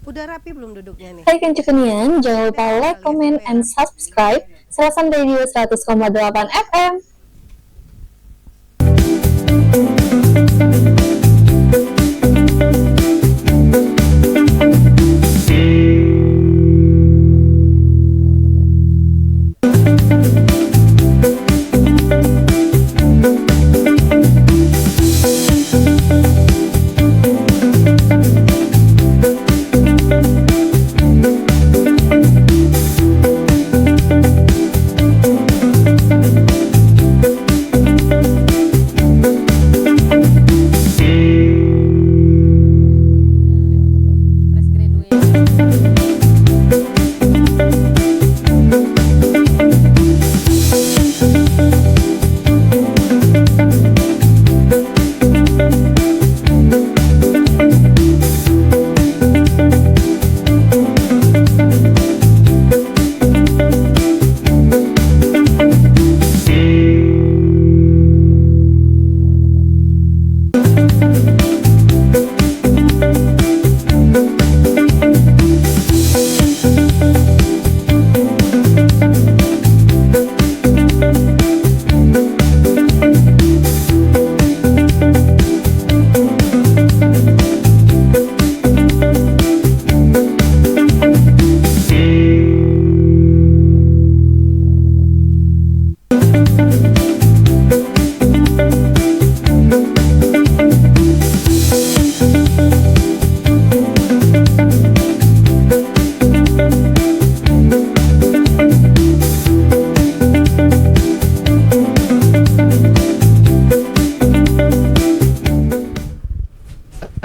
Udah rapi belum duduknya nih? Hai Kencukenian, jangan lupa like, comment, and subscribe Serasan Radio 100,8 FM.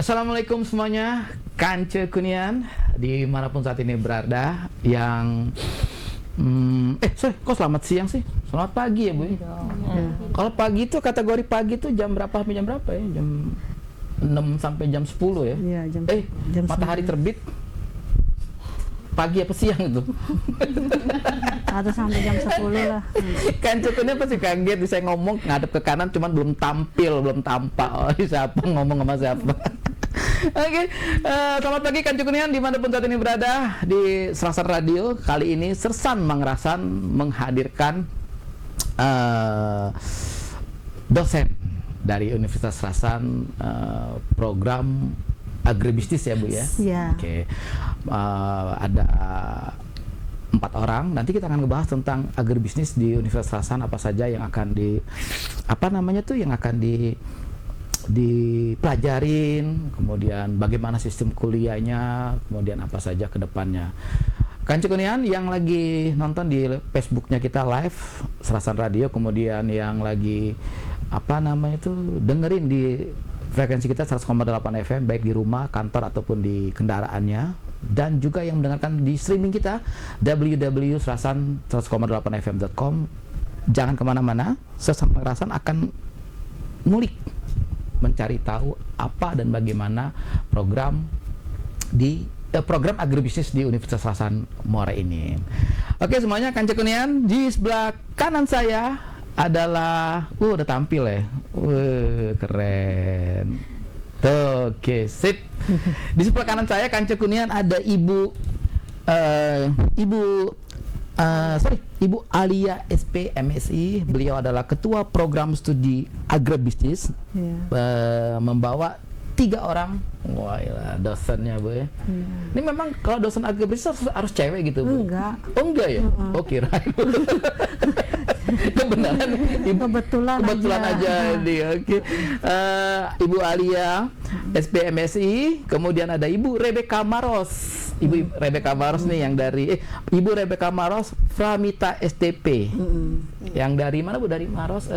Assalamualaikum semuanya, Kance Kunian dimanapun saat ini berada. Yang kok selamat siang sih? Selamat pagi ya Bu. Kalau pagi itu kategori pagi itu jam berapa sampai jam berapa ya? Jam 6 sampai jam 10 ya? Iya, jam matahari 9. terbit pagi apa siang itu? Atau sampai jam 10 lah. Kance Kunian pasti kaget bisa ngomong ngadep ke kanan cuman belum tampil, belum tampak. Oh, siapa ngomong sama siapa? Oke, selamat pagi Kance Kunian dimanapun saat ini berada di Serasan Radio. Kali ini Sersan Mangrasan menghadirkan dosen dari Universitas Serasan, program agribisnis ya Bu ya? Iya. Oke, ada 4 orang. Nanti kita akan ngebahas tentang agribisnis di Universitas Serasan, apa saja yang akan yang akan dipelajarin, kemudian bagaimana sistem kuliahnya, kemudian apa saja ke depannya. Kance Kunian yang lagi nonton di Facebooknya kita live Serasan Radio, kemudian yang lagi dengerin di frekuensi kita 100,8 FM baik di rumah, kantor ataupun di kendaraannya, dan juga yang mendengarkan di streaming kita www.serasan100,8fm.com. Jangan kemana-mana, Serasan Mangrasan akan ngulik, mencari tahu apa dan bagaimana program agribisnis di Universitas Serasan Muara ini. Oke semuanya, Kance Kunian di sebelah kanan saya adalah udah tampil ya. Keren. Oke, sip. Di sebelah kanan saya Kance Kunian ada Ibu Alia SP MSI. Beliau adalah Ketua Program Studi Agribisnis, membawa 3 orang. Wah, iyalah, dosennya Bu ya. Ini memang kalau dosen agribisnis harus cewek gitu Bu? Enggak. Oh enggak ya? Oh kirain. Kebenaran Kebetulan aja nih. Oke. Ibu Alia SPMSI, kemudian ada Ibu Rebecca Maros. Ibu Rebecca Maros nih yang dari Ibu Rebecca Maros Framita STP. Yang dari mana Bu? Dari Maros.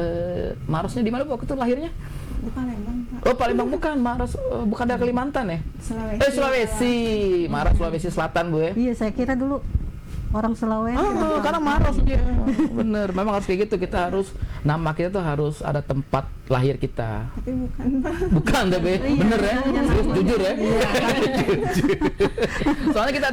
Marosnya di mana Bu waktu itu lahirnya? Di Palembang, Pak. Oh, Palembang bukan, Maros bukan dari Kalimantan ya? Sulawesi. Sulawesi. Maros Sulawesi Selatan Bu ya. Iya, saya kira dulu orang Sulawesi. Oh, karena Maros dia. Bener, memang harus kayak gitu. Kita harus, nama kita tuh harus ada tempat lahir kita. Tapi bukan, Pak. Bukan, tapi bener ya? Serius, jujur ya? Jujur. Soalnya kita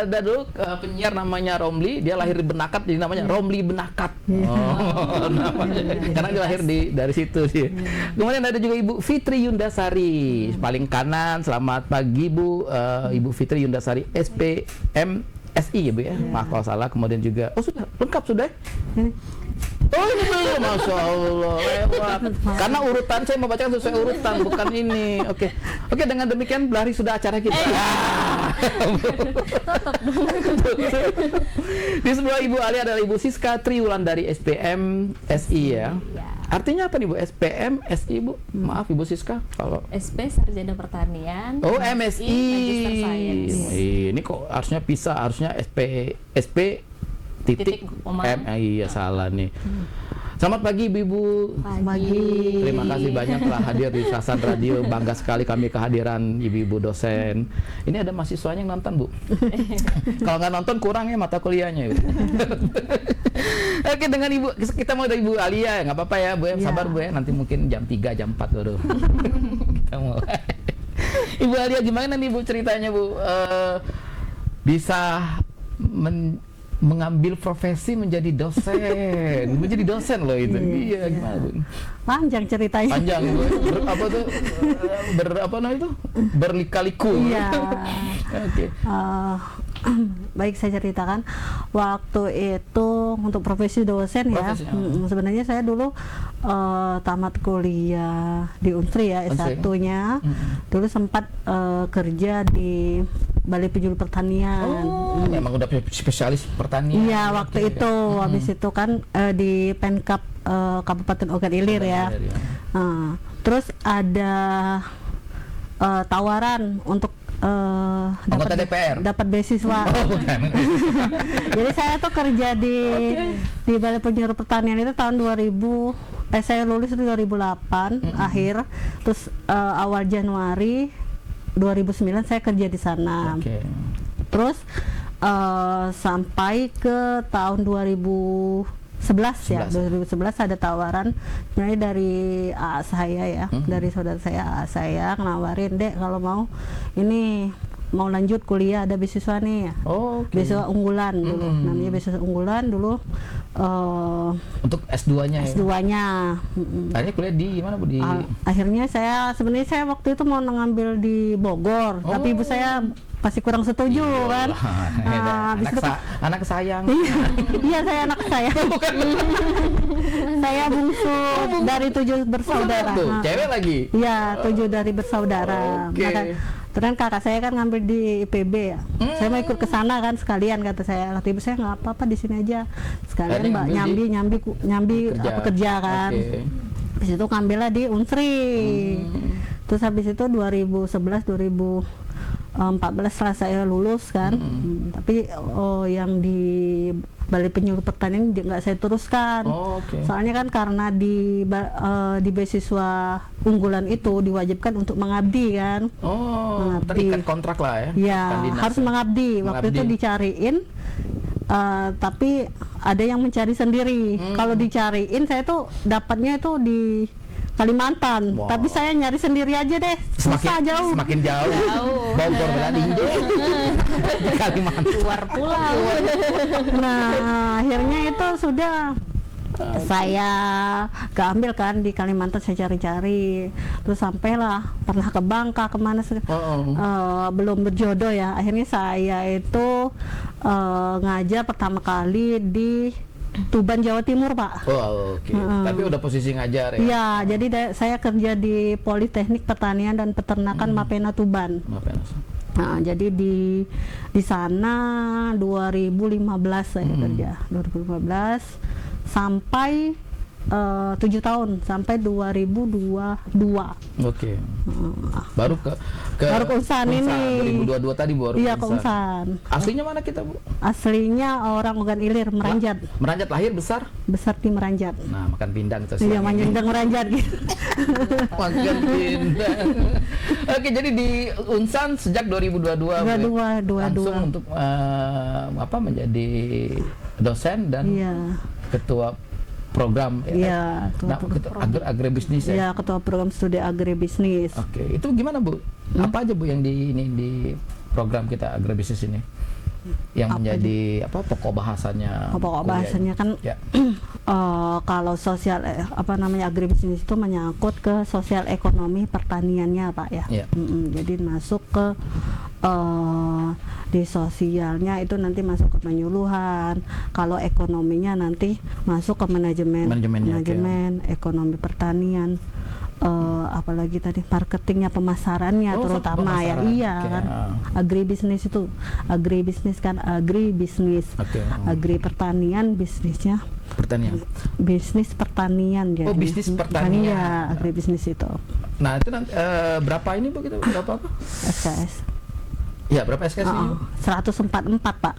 ada dulu penyiar namanya Romli, dia lahir di Benakat, jadi namanya Romli Benakat. Oh, namanya. Karena dia lahir dari situ sih. Kemudian ada juga Ibu Fitri Yundasari, paling kanan. Selamat pagi Bu, Ibu Fitri Yundasari, SPMSI ya Bu ya. Maaf kalau salah. Kemudian juga, oh sudah lengkap sudah. Oh ini belum, Masya Allah, lewat. Karena urutan, saya membacakan sesuai urutan, bukan ini. Oke, dengan demikian berlari sudah acara kita. Di sebelah Ibu Ali adalah Ibu Siska Triwulan dari SPM SI ya. Artinya apa nih Bu? SPM SI Bu? Maaf Ibu Siska kalau SP Sarjana Pertanian. Oh MSI. Magister Science. Ini kok harusnya pisah, harusnya SP titik M. Iya salah nih. Selamat pagi Ibu. Pagi. Terima kasih banyak telah hadir di Sasan Radio. Bangga sekali kami kehadiran ibu-ibu dosen. Ini ada mahasiswanya yang nonton Bu. Kalau nggak nonton kurang ya mata kuliahnya. Oke, dengan Ibu, kita mau dari Ibu Alia, nggak apa-apa ya Bu, sabar Bu ya, nanti mungkin jam 3, jam 4 baru. Kita mau. Ibu Alia gimana nih Bu ceritanya Bu? Bisa mengambil profesi menjadi dosen loh itu. Iya gimana Bu? Panjang ceritanya. Panjang Bu. Apa namanya itu? Berlika-liku. Iya. Oke. Baik, saya ceritakan waktu itu untuk profesi dosen ya. Sebenarnya saya dulu tamat kuliah di Unsri ya, S1-nya. Dulu sempat kerja di Balai Penyuluh Pertanian. Memang udah spesialis pertanian. Iya, waktu itu. Habis itu kan di Pemkab Kabupaten Ogan Ilir ya. Terus ada tawaran untuk anggota DPR dapat beasiswa. Jadi saya tuh kerja di Balai Penyuluh Pertanian itu tahun 2000. Saya lulus itu 2008 akhir. Terus awal Januari 2009 saya kerja di sana. Terus sampai ke tahun 2011 ya. 2011 ada tawaran sebenarnya dari AA saya ya, dari saudara saya AA saya nawarin, "Dek, kalau mau ini mau lanjut kuliah ada beasiswa nih." Beasiswa unggulan dulu. Namanya beasiswa unggulan dulu. Untuk S2-nya ya? S2-nya. Akhirnya kuliah di mana Bu? Akhirnya sebenarnya saya waktu itu mau ngambil di Bogor, tapi ibu saya pasti kurang setuju kan. Anak sayang. Iya, saya anak saya. Saya bungsu dari 7 bersaudara. Cewek lagi? Iya, 7 dari bersaudara. Terus kakak saya kan ngambil di IPB ya. Saya mau ikut ke sana kan sekalian, kata saya. Kata ibu saya, nggak apa-apa di sini aja. Sekalian Mbak nyambi kerja kan. Habis itu ngambillah di Unsri. Terus habis itu 2011 2014 setelah saya lulus kan. Tapi yang di Balai Penyuluh Pertanian nggak saya teruskan. Soalnya kan karena di beasiswa unggulan itu diwajibkan untuk mengabdi kan. Terikat kontrak lah ya. Iya, harus mengabdi. Waktu itu dicariin, tapi ada yang mencari sendiri. Kalau dicariin saya tuh dapatnya itu di Kalimantan, tapi saya nyari sendiri aja deh. Susah jauh. Semakin jauh. Bogor berarti di Kalimantan. Luar pulau. Nah, akhirnya itu sudah saya keambil kan di Kalimantan, saya cari-cari. Terus sampailah pernah ke Bangka, kemana belum berjodoh ya. Akhirnya saya itu ngajar pertama kali di Tuban, Jawa Timur, Pak. Tapi udah posisi ngajar ya? Iya, jadi saya kerja di Politeknik Pertanian dan Peternakan Mapena Tuban. Nah, jadi di sana 2015 saya kerja. 2015 sampai 7 tahun sampai 2022. Baru ke Unsan ini. 2022 tadi baru. Iya, ke Unsan. Aslinya mana kita Bu? Aslinya orang Ogan Ilir, Meranjat. Meranjat lahir besar? Besar di Meranjat. Nah, makan pindang. Iya, Manjendang Meranjat gitu. Makan pindang. Oke, jadi di Unsan sejak 2022 Bu, ya? 22. Langsung untuk menjadi dosen dan Iya. ketua program Iya, nah, agribisnis ya. Iya, ketua program studi agribisnis. Oke, itu gimana Bu? Apa aja Bu yang di program kita agribisnis ini? Yang Apa menjadi pokok bahasanya? Pokok kuliah bahasanya ini? kan Ya. kalau sosial agribisnis itu menyangkut ke sosial ekonomi pertaniannya Pak ya. Iya. Jadi masuk ke di sosialnya itu nanti masuk ke penyuluhan. Kalau ekonominya nanti masuk ke manajemen ekonomi pertanian. Apalagi tadi marketingnya, pemasarannya terutama ya. Pemasaran. Iya Oke. kan. Agribisnis itu agribisnis. Oke. Agri pertanian bisnisnya Pertanian. bisnis pertanian jadi. Oh, bisnis pertanian. Iya, agribisnis itu. Nah, itu nanti berapa ini Bu kita? Berapa apa? SKS. Ya, berapa SKS ini? Bu? 144 Pak.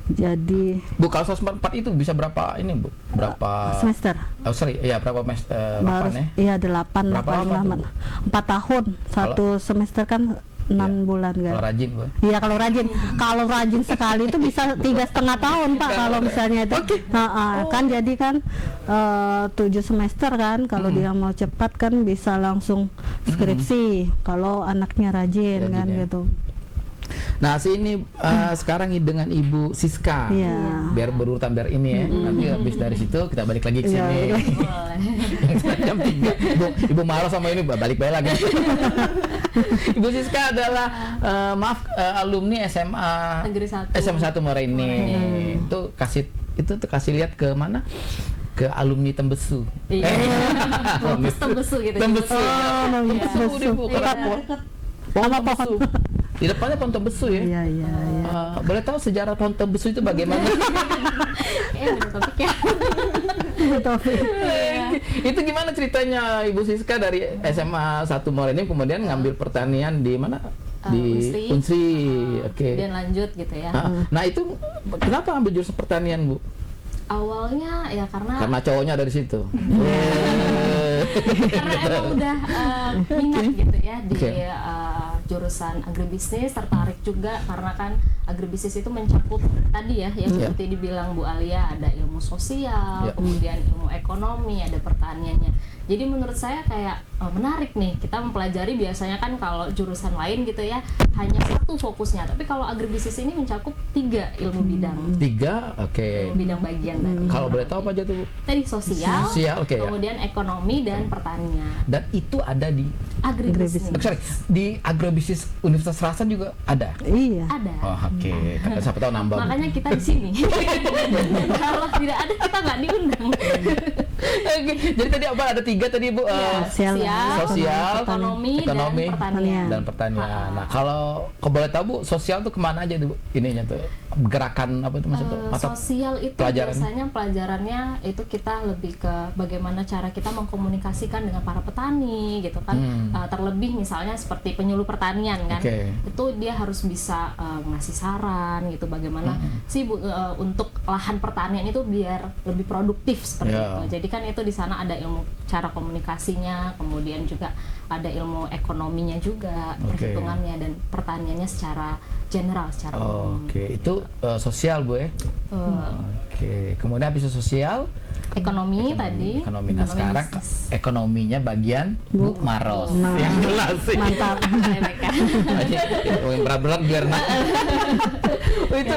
Jadi Bu, kalau 144 itu bisa berapa ini Bu? Berapa semester. Oh, sorry, ya berapa Baru 8 ya? iya 8 Berapa paling lama lama. tuh? 4 tahun. Satu semester kan 6 bulan Kalau kan. rajin Bu. Iya kalau rajin sekali itu bisa 3,5 tahun Pak kalau misalnya itu. Kan jadi kan 7 semester kan kalau dia mau cepat kan bisa langsung skripsi kalau anaknya rajin kan ya. gitu. Nah, sini sekarang dengan Ibu Siska. Iya. Biar berurutan biar ini ya. Nanti habis dari situ kita balik lagi ke Iya, sini. Boleh. Jam 3. Ibu Maros sama ini balik lagi. Ibu Siska adalah alumni SMA Negeri 1. SMA 1 Moraini. Itu kasih lihat ke mana? Ke alumni Tembesu. Iya. Tembesu gitu. Tembesu. Tembesu. Di Sama pohon. Di depannya pohon Tembesu ya. Iya. Boleh tahu sejarah pohon Tembesu itu bagaimana? Bener topiknya. Itu gimana ceritanya Ibu Siska dari SMA 1 Moraini kemudian ngambil pertanian di mana? Di Unsri. Oke. Dan lanjut gitu ya. Nah, itu kenapa ambil jurusan pertanian, Bu? Awalnya ya Karena cowoknya ada di situ. karena emang udah minat gitu ya di Oke. jurusan agribisnis, tertarik juga karena kan agribisnis itu mencakup tadi ya yang seperti dibilang Bu Alia, ada ilmu sosial, kemudian ilmu ekonomi, ada pertaniannya. Jadi menurut saya kayak menarik nih, kita mempelajari biasanya kan kalau jurusan lain gitu ya hanya satu fokusnya, tapi kalau agribisnis ini mencakup 3 ilmu bidang. 3, oke. Bidang bagian tadi. Kalau boleh tahu apa aja tuh, Bu? Tadi sosial, oke ya. kemudian ekonomi dan pertanian. Dan itu ada di Agribisnis. di agrobisnis Universitas Serasan juga ada. Iya. Ada. Oh, oke. Karena siapa tahu nambah. Makanya kita di sini. Kalau tidak ada kita nggak diundang. Oke. Jadi tadi apa? Ada 3 tadi Bu. Sosial, ekonomi, dan pertanian. Nah, kalau boleh tahu Bu, sosial tuh kemana aja tuh Bu? Ininya tuh gerakan apa itu maksudnya? Sosial itu biasanya pelajarannya itu kita lebih ke bagaimana cara kita mengkomunikasikan dengan para petani gitu kan. Terlebih misalnya seperti penyuluh pertanian kan. Itu dia harus bisa ngasih saran gitu bagaimana sih Bu, untuk lahan pertanian itu biar lebih produktif seperti itu. Jadi kan itu di sana ada ilmu cara komunikasinya, kemudian juga ada ilmu ekonominya juga, perhitungannya dan pertaniannya secara general, secara umum. Oke, itu sosial Bu ya. Oke, kemudian habis itu sosial, ekonomi tadi. Ekonomi. Nah, sekarang bisnis. ekonominya bagian Bu Maros. Nah, yang jelas sih. mantap. Rebecca. Yang berat-berat biar itu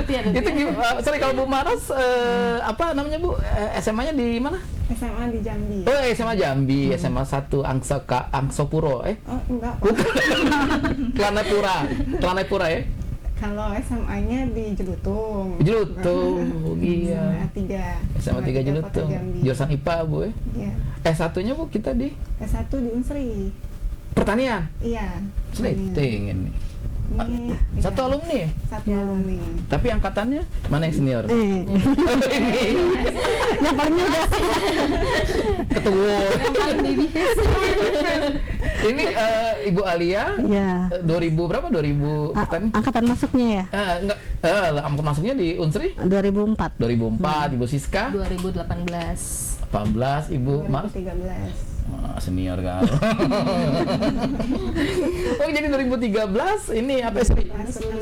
sorry kalau Bu Maros apa namanya Bu? SMA-nya di mana? SMA di Jambi. Oh, SMA Jambi, SMA 1 Angsopuro Oh, enggak. Telanepura ya? Kalau SMA-nya di Jelutung. Jelutung, iya. SMA 3 Jelutung. Jurusan IPA Bu ya? Iya. S1-nya Bu kita di S1 di Unsri. pertanian. Iya. Slating ini. Ini Satu alumni. Satu alumni. Tapi angkatannya mana yang senior? Yang paling muda. Ketua. Yang paling baby. Ini Ibu Alia. Iya. 2000 berapa? 2000 Angkatan masuknya ya? enggak. Angkatan masuknya di Unsri 2004. 2004. Ibu Siska 2018. 18. Ibu Mas 2013. Senior kan. Oh jadi 2013 ini apa sih?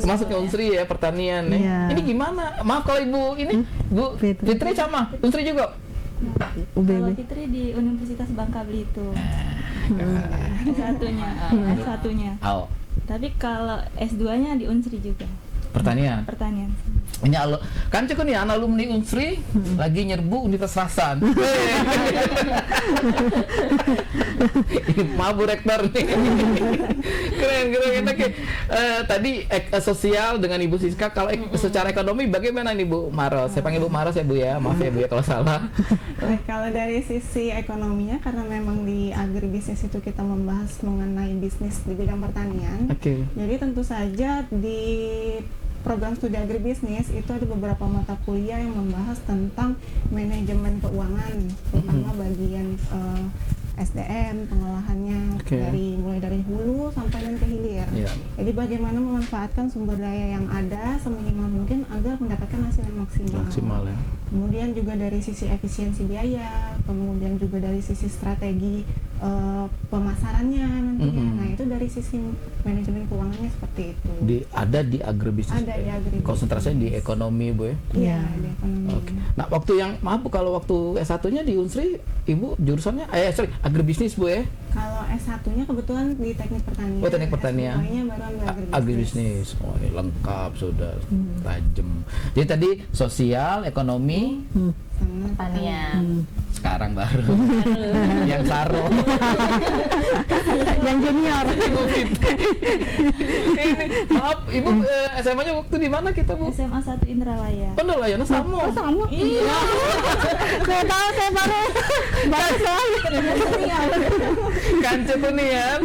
Masuk ke Unsri ya pertanian ya. Iya. Ini gimana? Maaf kalau Ibu ini Bu Fitri sama Unsri juga. Kalau UBB. Fitri di Universitas Bangka Belitung. S1-nya. Oh, Tapi kalau S2-nya di Unsri juga. pertanian. Pertanian. Ini kan cukup nih anak alumni Unsri lagi nyerbu Universitas Rasan. Ini maaf Bu Rektor nih. Keren enak ya. Tadi sosial dengan Ibu Siska. Kalau secara ekonomi bagaimana nih Bu Maros? Saya panggil Bu Maros ya Bu ya. Maaf ya Bu ya kalau salah. Baik, kalau dari sisi ekonominya, karena memang di agribisnis itu kita membahas mengenai bisnis di bidang pertanian. Oke. Jadi tentu saja di program studi agribisnis itu ada beberapa mata kuliah yang membahas tentang manajemen keuangan, terutama bagian SDM, pengolahannya mulai dari hulu sampai dan ke hilir. Iya. Jadi bagaimana memanfaatkan sumber daya yang ada seminimal mungkin agar mendapatkan hasil yang maksimal. Maksimal ya. Kemudian juga dari sisi efisiensi biaya, kemudian juga dari sisi strategi pemasarannya nantinya. Nah itu dari sisi manajemen keuangannya seperti itu. Ada di agribisnis. Ada di agribisnis. Konsentrasinya di ekonomi Bu ya. Iya, di ekonomi. Oke. Nah, waktu yang maaf Bu, kalau waktu S1-nya di Unsri, Ibu jurusannya agribisnis Bu ya? Kalau S1-nya kebetulan di teknik pertanian. Oh, teknik pertanian. S2-nya baru ambil Agribisnis. Oh, ini lengkap sudah tajam. Jadi tadi sosial, ekonomi, sama Pertanian. sekarang baru yang Saro. Yang junior. Ibu Fitri. Ini maaf, Ibu SMA-nya waktu di mana kita Bu? SMA 1 Indralaya. Pendelayana sama. Sama. Iya. Saya tahu, saya baru soal. Kan Cetunian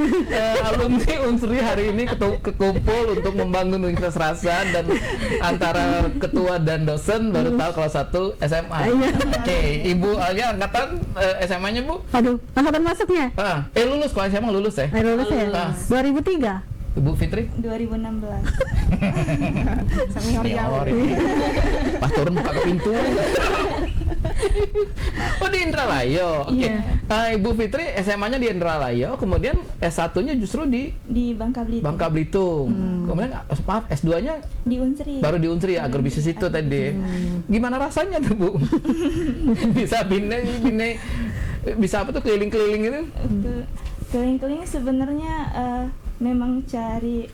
alumni Unsri hari ini kekumpul untuk membangun Universitas Rasan, dan antara ketua dan dosen baru tahu kalau satu SMA. Oke, Ibu Alia angkatan SMA-nya Bu? Aduh, angkatan masuknya. Lulus kalau SMA lulus ya? Lulus ya? Ah. 2003. Ibu Fitri? 2016. senior jauh. Pas turun buka ke pintu. Oh di Indralaya. Oke. Ibu Fitri SMA-nya di Indralaya, kemudian S1-nya justru di Bangka Belitung. Bangka Belitung. Kemudian maaf S2-nya Di Unsri. baru di Unsri ya, agribisnis itu tadi. Gimana rasanya tuh Bu? Bisa bisa apa tuh keliling-keliling itu? Keliling-keliling sebenarnya memang cari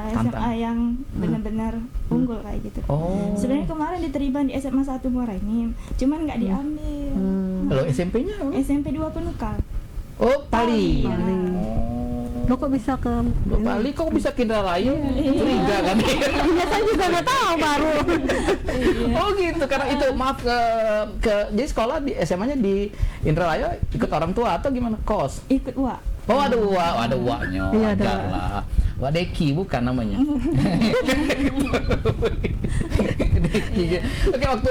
SMA yang benar-benar unggul kayak gitu. Oh. Sebenarnya kemarin diterima di SMA 1 Muara ini, cuman nggak diambil. Kalau SMP-nya? SMP 2 Penukal. Oh, Pali. Ya. Lo kok bisa ke Pali kok bisa ke Indralaya? Curiga kan? Iya, saya juga nggak tahu baru. Oh gitu, karena itu maaf jadi sekolah di SMA-nya di Indralaya ikut orang tua atau gimana? Kos? Ikut UA. Oh ada uaknya, Iya, ada wajar lah. Wak Deki bukan namanya. Deki. Oke, waktu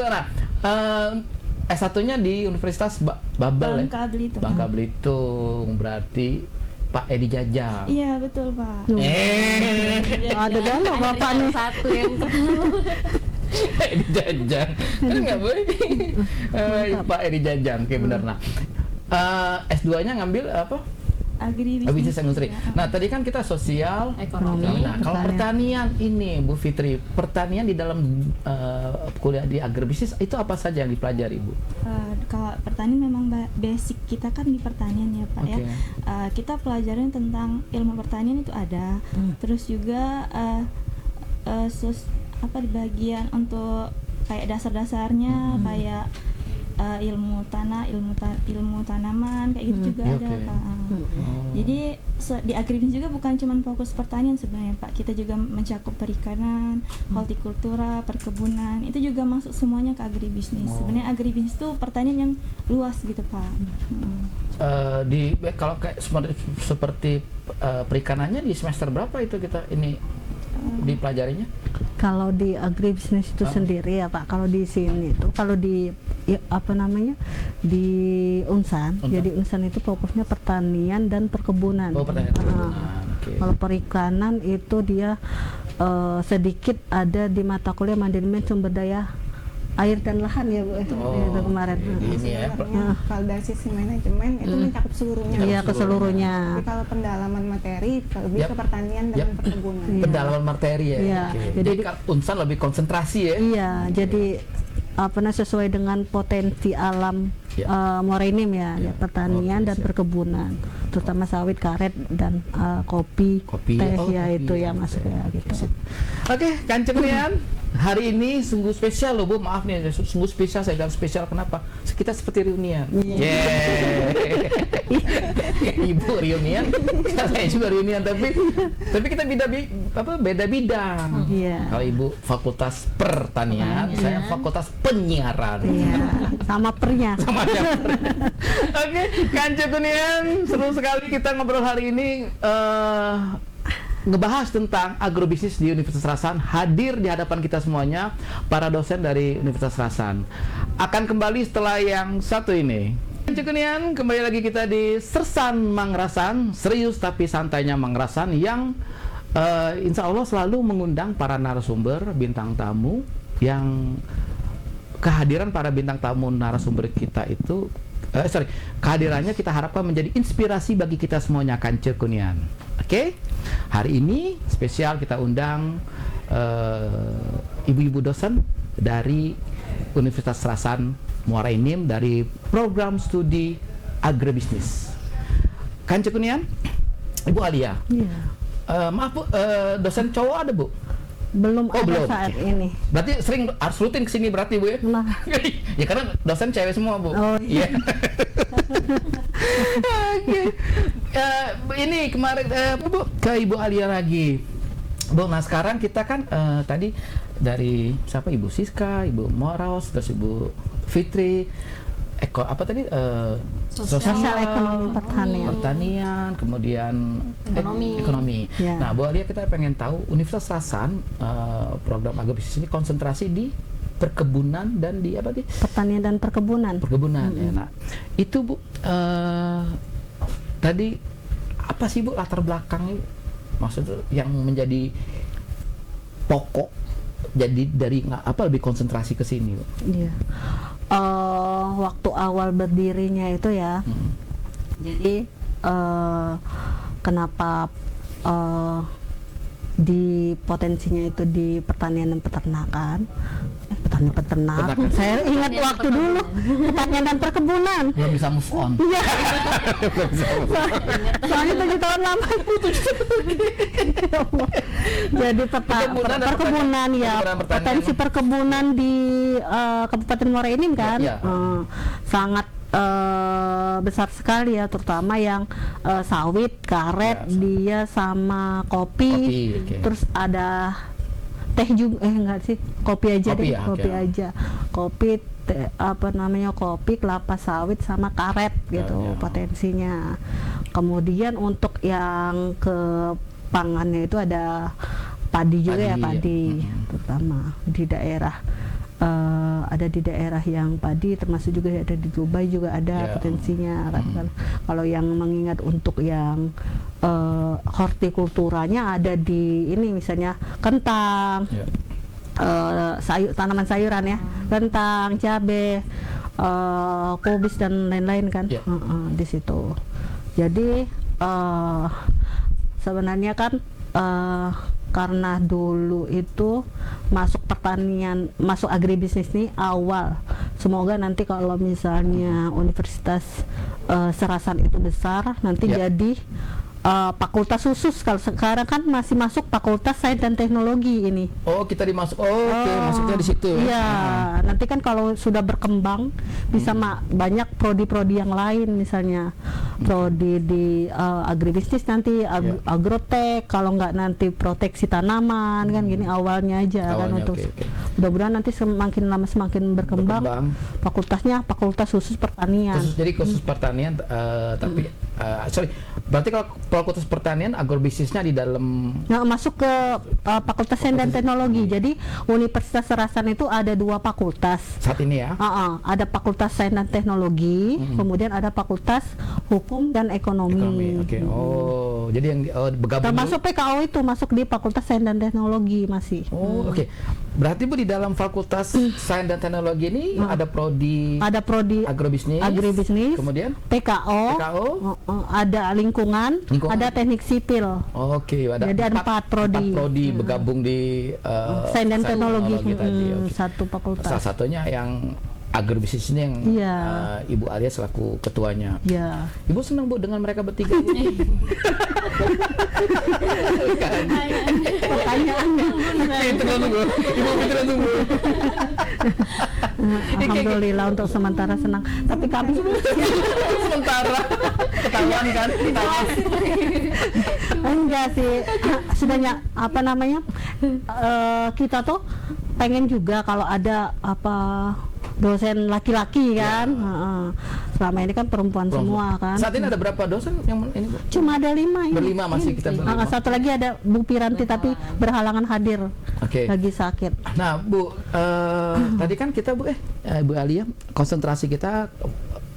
S1-nya di Universitas Babel Bangka Belitung. Bangka Belitung, berarti Pak Edi Jajang. Iya betul Pak. Ada dana bapak nih. Satu yang Edi Jajang. Kan nggak boleh. Pak Edi Jajang, kayak bener. Nah, S2-nya ngambil apa? Agribisnis industri. Nah, tadi kan kita sosial, ekonomi. Nah, kalau pertanian ini, Bu Fitri, pertanian di dalam kuliah di agribisnis itu apa saja yang dipelajari, Bu? Kalau pertanian memang basic kita kan di pertanian ya Pak ya. Kita pelajaran tentang ilmu pertanian itu ada. Terus juga di bagian untuk kayak dasar-dasarnya kayak ilmu tanah, ilmu tanaman kayak gitu juga ada Pak. Jadi di agribisnis juga bukan cuma fokus pertanian sebenarnya Pak. Kita juga mencakup perikanan, hortikultura, perkebunan. Itu juga masuk semuanya ke agribisnis. Sebenarnya agribisnis itu pertanian yang luas gitu Pak. Kalau kayak seperti perikanannya di semester berapa itu kita ini dipelajarinya? Kalau di agribisnis itu sendiri ya Pak, kalau di sini itu kalau di di Unsan, jadi Unsan itu fokusnya pertanian dan perkebunan. Oh, pertanian dan perkebunan. Okay. Kalau perikanan itu dia sedikit ada di mata kuliah manajemen sumber daya air dan lahan ya Bu. Itu kemarin. Ini ya. Sebenarnya kalau dari sisi manajemen itu mencakup seluruhnya. Iya, keseluruhnya. Tapi kalau pendalaman materi lebih Yap. ke pertanian dan perkebunan. Pendalaman materi ya. Iya. Oke. Jadi Jadi Unsan lebih konsentrasi ya. Iya, jadi sesuai dengan potensi alam Morenim ya, pertanian dan perkebunan, terutama sawit, karet dan kopi, teh ya itu ya masuk ya gitu. Oke, Kanjeng Nian, hari ini sungguh spesial loh Bu, maaf nih, sungguh spesial, saya bilang spesial kenapa? Kita seperti reunian. Ibu reunian, saya juga reunian, tapi kita beda bidang. Iya. Kalau Ibu fakultas pertanian, saya fakultas penyiaran. Iya, sama pernya. Sama aja. Oke, Kanjeng Nian, seru sekali kita ngobrol hari ini. Ngebahas tentang agrobisnis di Universitas Serasan. Hadir di hadapan kita semuanya para dosen dari Universitas Serasan. Akan kembali setelah yang satu ini. Cekunian, kembali lagi kita di Sersan Mangrasan, serius tapi santainya Mangrasan, yang insya Allah selalu mengundang para narasumber, bintang tamu, yang kehadiran para bintang tamu narasumber kita itu kehadirannya kita harapkan menjadi inspirasi bagi kita semuanya, Kanjeng Kunian. Oke, hari ini spesial kita undang ibu-ibu dosen dari Universitas Serasan Muara Enim dari program studi agribisnis. Kanjeng Kunian, Ibu Alia. Iya. Maaf Bu, dosen cowok ada Bu? Belum ada belum. saat ini. Berarti harus rutin kesini berarti Bu ya? Nah. Ya karena dosen cewek semua Bu. Oh iya. Oke. Ini kemarin Bu, ke Ibu Alia lagi. Bu, nah sekarang kita kan tadi dari siapa, Ibu Siska, Ibu Moraus, terus Ibu Fitri, Sosial ekonomi pertanian, kemudian ekonomi. Ya. Nah, Bu Alia, kita pengen tahu Universitas Serasan program agrobisnis ini konsentrasi di perkebunan dan di apa sih? Pertanian dan perkebunan. Ya. Nah, itu Bu, tadi apa sih Bu latar belakangnya, maksudnya yang menjadi pokok jadi dari apa lebih konsentrasi ke sini Bu? Iya. Waktu awal berdirinya itu ya, jadi kenapa di potensinya itu di pertanian dan peternakan, peternak. Saya ingat waktu dulu pertanian dan perkebunan. Belum bisa move on. Iya. Soalnya 7 tahun lama. Jadi perkebunan ya, potensi perkebunan di Kabupaten Muara Enim kan, sangat besar sekali ya, terutama yang sawit, karet, dia sama kopi. Terus ada teh juga, enggak sih, kopi aja deh, kopi aja. Kopi, kopi, kelapa sawit sama karet gitu potensinya. Kemudian untuk yang ke pangannya itu ada padi juga, padi terutama di daerah. Ada di daerah yang padi, termasuk juga ada di Dubai juga ada potensinya kan. Kalau yang mengingat untuk yang hortikulturanya ada di ini misalnya kentang, tanaman sayuran ya, kentang, cabai, kubis dan lain-lain kan, di situ. Jadi sebenarnya kan karena dulu itu masuk pertanian, masuk agribisnis ini awal. Semoga nanti kalau misalnya Universitas Serasan itu besar, nanti jadi fakultas khusus. Kalau sekarang kan masih masuk Fakultas Sains dan Teknologi ini. Oh, kita dimasuk. Oke, masuknya di situ. Iya, nanti kan kalau sudah berkembang bisa banyak prodi-prodi yang lain, misalnya prodi di agribisnis nanti, agrotek, kalau nggak nanti proteksi tanaman kan, gini awalnya aja kan untuk mudah-mudahan nanti semakin lama semakin berkembang. Fakultasnya fakultas khusus pertanian. Jadi khusus pertanian, tapi berarti kalau fakultas pertanian agrobisnisnya di dalam masuk ke Fakultas Sains dan Teknologi. Jadi Universitas Serasan itu ada 2 fakultas saat ini ya. Ada Fakultas Sains dan Teknologi, kemudian ada Fakultas Hukum dan Ekonomi. Oh, jadi yang bergabung termasuk PKO itu masuk di Fakultas Sains dan Teknologi masih. Oh, oke. Berarti Bu di dalam Fakultas Sains dan Teknologi ini ada prodi agrobisnis, kemudian TKO, ada lingkungan, ada teknik sipil. Oke, ada jadi ada 4 prodi bergabung di Sains dan Teknologi tadi. Satu fakultas. Salah satunya yang agrobisnis ini yang Ibu Alia selaku ketuanya. Iya. Ibu senang Bu dengan mereka bertiga Bu? Pertanyaannya. Alhamdulillah untuk sementara senang. Tapi kami sementara ketahuan kan? Enggak sih. Sudahnya kita tuh pengen juga kalau ada dosen laki-laki kan. Selama ini kan perempuan semua kan. Saat ini ada berapa dosen yang ini Bu? Cuma ada 5 ini. Berlima masih kita berlima. Satu lagi ada Bu Piranti tapi berhalangan hadir. Lagi sakit. Nah Bu, tadi kan kita Bu Bu Alia konsentrasi kita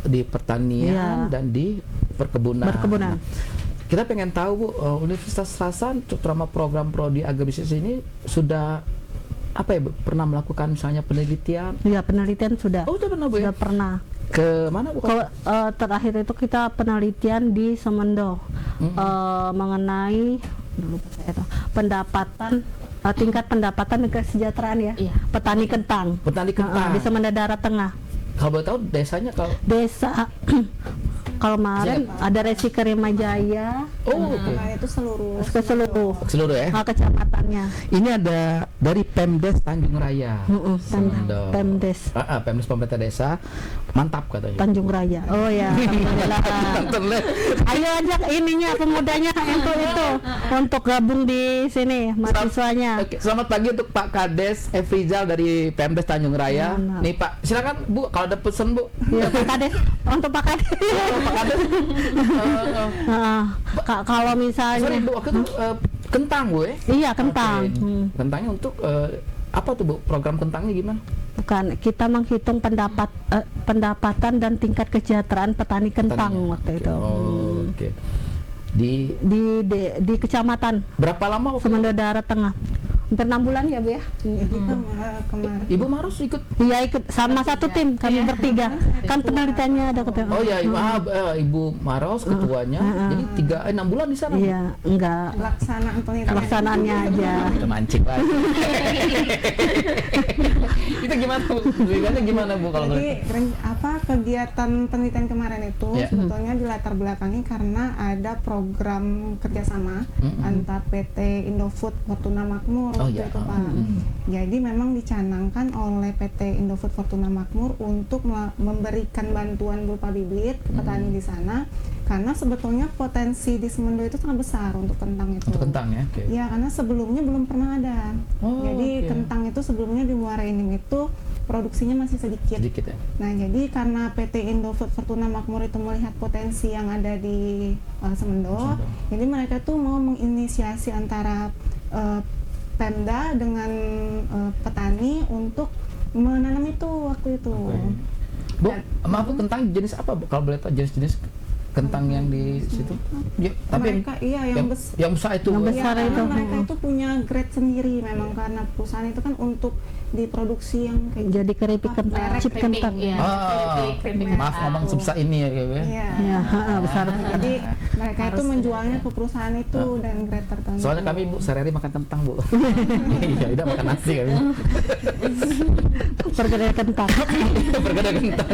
di pertanian dan di perkebunan. Nah, kita pengen tahu Bu, Universitas Serasan terutama program prodi agrobisnis ini sudah pernah melakukan misalnya penelitian? Iya, penelitian sudah. Oh, sudah pernah Bu ya? Sudah pernah. Ke mana Bu? Terakhir itu kita penelitian di Semendo mengenai pendapatan tingkat pendapatan dan kesejahteraan petani kentang. Petani kentang di Semendo Darat Tengah. Kalau boleh tahu desanya desa kalau kemarin ada Resi Kerimajaya. Itu seluruh ya? Kecamatannya. Ini ada dari Pemdes Tanjung Raya. Pemdes. Pemdes pemerintah desa. Mantap katanya. Tanjung Raya. Oh ya, alhamdulillah. Ayo ajak ininya pemudanya itu untuk gabung di sini mahasiswanya. Selamat pagi untuk Pak Kades Efrizal dari Pemdes Tanjung Raya. Nih Pak, silakan Bu kalau ada pesan Bu. Iya, Pak Kades. Untuk Pak Kades. Kalau misalnya waktu itu kentang Bu ya? Iya, kentang. Kentangnya untuk apa tuh Bu? Program kentangnya gimana? Bukan, kita menghitung pendapatan dan tingkat kesejahteraan petani kentang waktu itu. Oke. Di kecamatan. Berapa lama waktu Semendo Darat Tengah? Hampir 6 bulan ya Bu ya? Kemarin. Ibu Maros ikut? Iya, ikut sama satu tim, kami bertiga. Kan penelitiannya ada ketemu. Oh ya, Ibu Maros ketuanya. Jadi 6 bulan di sana. Iya, enggak. Pelaksanaannya aja. Kita mancing lagi. Itu gimana Bu? Gimana Bu kalau jadi kegiatan penelitian kemarin itu sebetulnya dilatar belakangi karena ada program kerjasama antar PT Indofood Fortuna Makmur waktu itu Pak. Jadi memang dicanangkan oleh PT Indofood Fortuna Makmur untuk memberikan bantuan berupa bibit ke petani di sana karena sebetulnya potensi di Semendo itu sangat besar untuk kentang itu. Untuk kentang ya? Ya, karena sebelumnya belum pernah ada. Jadi kentang itu sebelumnya di Muara Enim itu produksinya masih sedikit ya? Nah, jadi karena PT Indofood Fortuna Makmur itu melihat potensi yang ada di Semendo, jadi mereka tuh mau menginisiasi antara Pemda dengan petani untuk menanam itu waktu itu. Bu, maaf Bu, kentang jenis apa Bu? Kalau boleh tahu jenis-jenis kentang yang di situ? Ya, tapi mereka yang besar itu. Yang besar itu. Mereka itu punya grade sendiri memang karena perusahaan itu kan untuk diproduksi yang kayak jadi keripik kentang, chip kentang. Maaf ngomong sebesar ini ya kayaknya. Iya, besar. Jadi mereka itu menjualnya ke perusahaan itu dan grade tertentu. Soalnya kami Bu sehari-hari makan kentang Bu. Iya, udah makan nasi kami. Pergedel kentang. Pergedel kentang.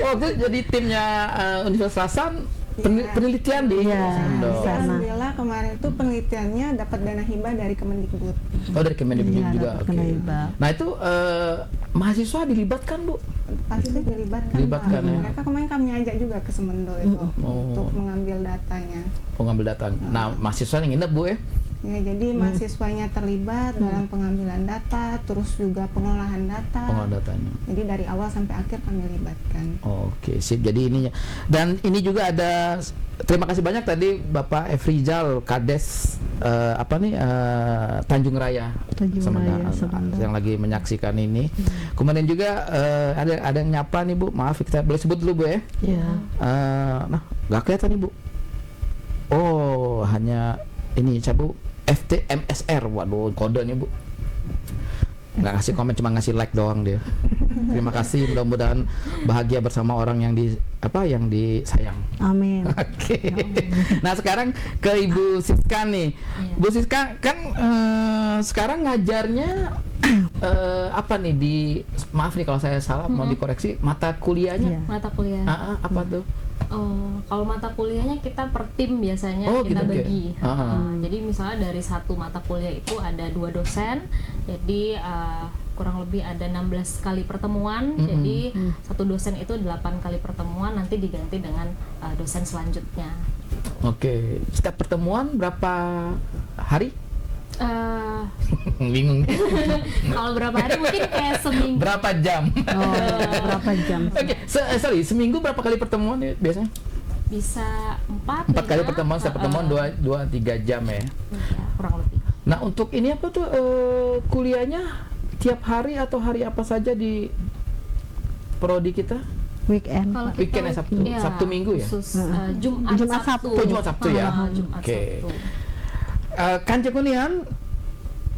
Oh, itu jadi timnya Universitas Serasan penelitian di Semendo. Alhamdulillah kemarin itu penelitiannya dapat dana hibah dari Kemendikbud. Oh, dari Kemendikbud juga. Nah, itu mahasiswa dilibatkan Bu? Pasti dilibatkan. Mereka kemarin kami ajak juga ke Semendo itu untuk mengambil datanya. Mengambil data. Nah, mahasiswa yang nginep Bu ya? Ya, jadi mahasiswanya terlibat dalam pengambilan data, terus juga pengolahan data. Pengolahan datanya. Jadi dari awal sampai akhir kami libatkan. Oke, sip. Jadi ininya. Dan ini juga ada, terima kasih banyak tadi Bapak Efrizal Kades Tanjung Raya yang lagi menyaksikan ini. Kemudian juga ada yang nyapa nih Bu. Maaf kita boleh sebut dulu Bu ya. Iya. Nah, nggak kelihatan nih Bu. Oh, hanya ini Bu. FTMSR, waduh kode nih Bu. nggak ngasih komen, cuma ngasih like doang dia. Terima kasih, mudah-mudahan bahagia bersama orang yang disayang. Amin. Oke. Nah sekarang ke Ibu Siska nih. Bu Siska kan sekarang ngajarnya apa nih di, maaf nih kalau saya salah, mau dikoreksi, mata kuliahnya? Mata kuliah. Apa tuh? Kalau mata kuliahnya kita per tim biasanya kita gitu, bagi. Jadi misalnya dari satu mata kuliah itu ada 2 dosen, jadi kurang lebih ada 16 kali pertemuan. Jadi satu dosen itu 8 kali pertemuan, nanti diganti dengan dosen selanjutnya. Oke. Setiap pertemuan berapa hari? Bingung. Kalau berapa hari mungkin kayak seminggu. Berapa jam? Berapa jam? Oke, sorry, seminggu berapa kali pertemuan ya, biasanya? Bisa 4 kali pertemuan, setiap pertemuan 2-3 jam ya? Ya, kurang lebih. Nah untuk ini apa tuh, kuliahnya tiap hari atau hari apa saja di prodi kita? Weekend. Kalau kita Weekend ya, Sabtu Minggu ya? Khusus Jumat Sabtu. Jumat Sabtu ya? Jumat Oke. Sabtu. Kanjeng Kunian,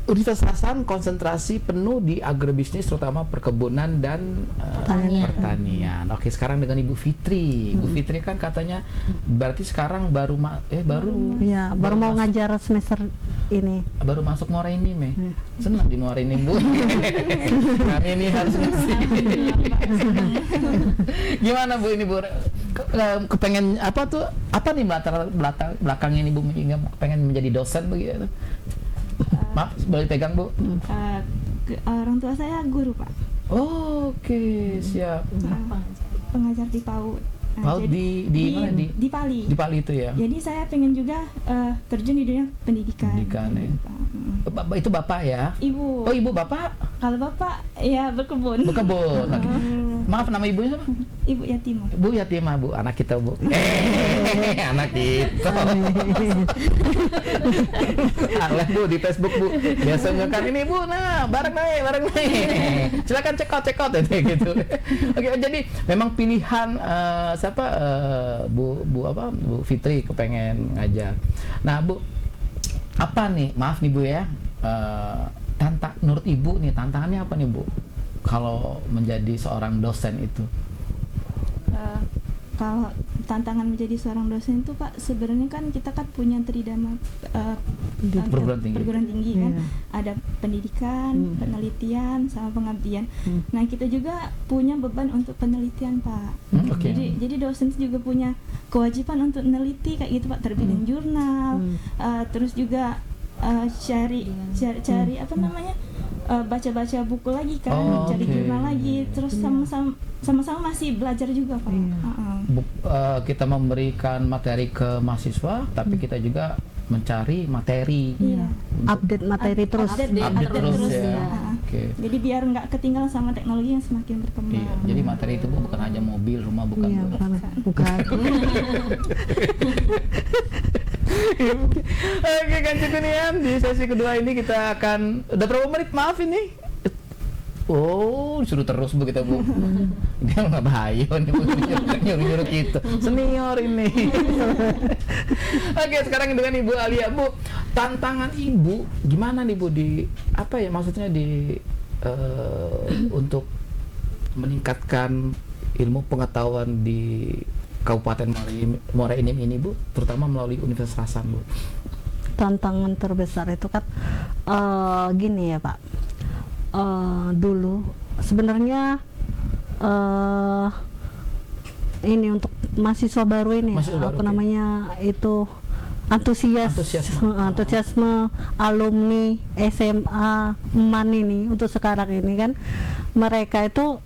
Universitas Hasan konsentrasi penuh di agribisnis, terutama perkebunan dan pertanian. Oke, sekarang dengan Ibu Fitri. Ibu Fitri kan katanya berarti sekarang baru mau ngajar semester ini. Baru masuk Morenim ya. Senang di Morenim, Bu. Kami ini harus ngasih. Gimana Bu ini, Bu? Kepengen apa tuh? Apa nih belakang ini Bu, pengen menjadi dosen begitu? Maaf, boleh pegang Bu? Orang tua saya guru, Pak. Oke, siap. Pengajar di PAUD. PAUD di mana? Di Pali. Di Pali itu ya. Jadi saya pengen juga terjun di dunia pendidikan. Pendidikan ya. Itu Bapak ya? Ibu. Oh, Ibu Bapak? Kalau Bapak ya berkebun. Berkebun. Maaf, nama ibunya siapa? Ibu Yatimah. Bu Yatimah, Bu, anak kita, Bu. Anak kita. Aleh Bu di Facebook, Bu. Biasanya kan ini Bu, nah bareng naik. Silakan check out gitu. Oke, jadi memang pilihan Bu Fitri kepengen ngajar. Nah, Bu, apa nih? Maaf nih Bu ya. Menurut Ibu nih tantangannya apa nih, Bu? Kalau menjadi seorang dosen itu? Kalau tantangan menjadi seorang dosen itu, Pak, sebenarnya kan kita kan punya tridharma perguruan tinggi kan. Ada pendidikan, penelitian, sama pengabdian. Nah, kita juga punya beban untuk penelitian, Pak. Jadi dosen juga punya kewajiban untuk meneliti kayak gitu, Pak, terbitin jurnal, terus juga cari apa namanya, baca-baca buku lagi kan, cari jurnal lagi, terus sama-sama masih belajar juga, Pak. Kita memberikan materi ke mahasiswa, tapi kita juga mencari materi, update materi terus. Update terus ya. Jadi biar nggak ketinggalan sama teknologi yang semakin berkembang. Iya, jadi materi itu bukan hanya mobil, rumah, bukan. Bukan. Oke, Kanjeng Kunian, di sesi kedua ini kita akan, udah berapa menit? Maaf ini. Disuruh terus Bu kita, Bu. Dia nggak bahaya nih, Bu, nyuruh kita. Senior ini. Oke, sekarang dengan Ibu Alia, Bu. Tantangan Ibu gimana nih, Bu, di apa ya, maksudnya di untuk meningkatkan ilmu pengetahuan di Kabupaten Morenim ini, Bu, terutama melalui Universitas Hasan, Bu? Tantangan terbesar itu kan gini ya, Pak. Dulu sebenarnya ini untuk mahasiswa baru ini, namanya itu antusiasme alumni SMA MAN ini untuk sekarang ini kan, mereka itu